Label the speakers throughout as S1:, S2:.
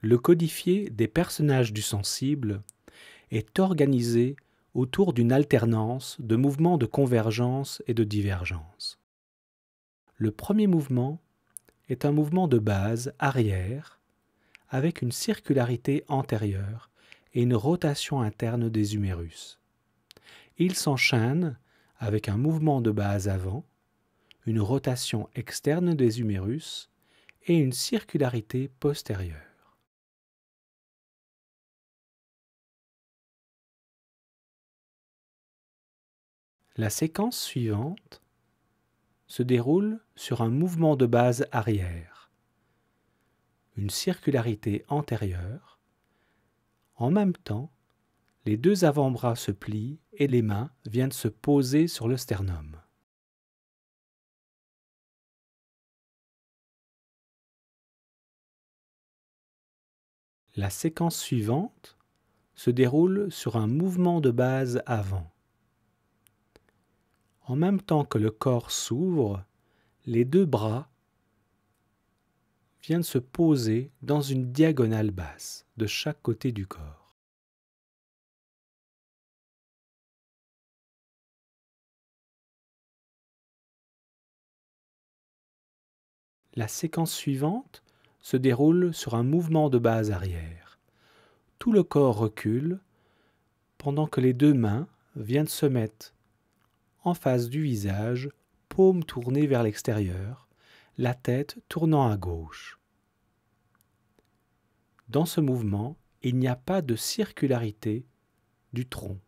S1: Le codifié des personnages du sensible est organisé autour d'une alternance de mouvements de convergence et de divergence. Le premier mouvement est un mouvement de base arrière avec une circularité antérieure et une rotation interne des humérus. Il s'enchaîne avec un mouvement de base avant, une rotation externe des humérus et une circularité postérieure. La séquence suivante se déroule sur un mouvement de base arrière, une circularité antérieure. En même temps, les deux avant-bras se plient et les mains viennent se poser sur le sternum. La séquence suivante se déroule sur un mouvement de base avant. En même temps que le corps s'ouvre, les deux bras viennent se poser dans une diagonale basse de chaque côté du corps. La séquence suivante se déroule sur un mouvement de base arrière. Tout le corps recule pendant que les deux mains viennent se mettre en face du visage, paume tournée vers l'extérieur, la tête tournant à gauche. Dans ce mouvement, il n'y a pas de circularité du tronc.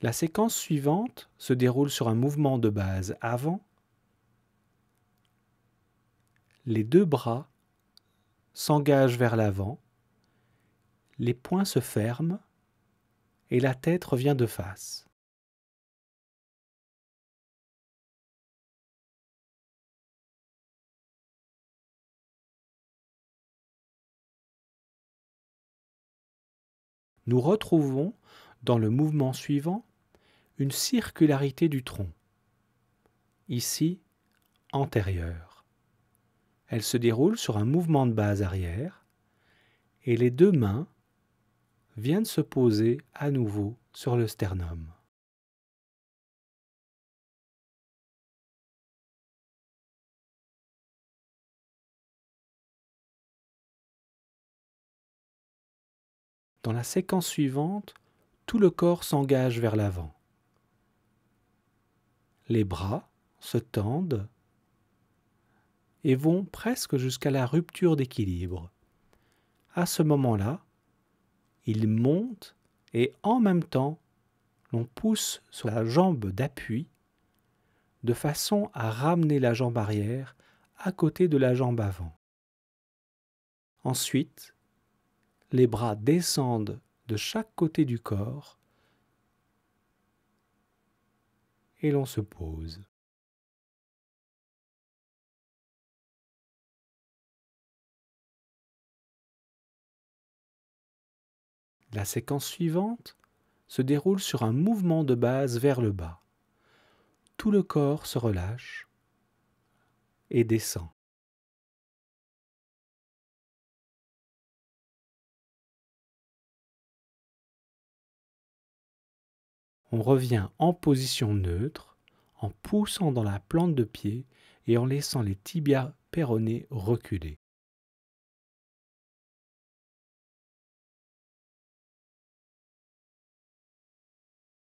S1: La séquence suivante se déroule sur un mouvement de base avant. Les deux bras s'engagent vers l'avant, les poings se ferment et la tête revient de face. Nous retrouvons dans le mouvement suivant une circularité du tronc, ici antérieure. Elle se déroule sur un mouvement de base arrière et les deux mains viennent se poser à nouveau sur le sternum. Dans la séquence suivante, tout le corps s'engage vers l'avant. Les bras se tendent et vont presque jusqu'à la rupture d'équilibre. À ce moment-là, ils montent et en même temps, l'on pousse sur la jambe d'appui de façon à ramener la jambe arrière à côté de la jambe avant. Ensuite, les bras descendent de chaque côté du corps et l'on se pose. La séquence suivante se déroule sur un mouvement de base vers le bas. Tout le corps se relâche et descend. On revient en position neutre en poussant dans la plante de pied et en laissant les tibias péronés reculer.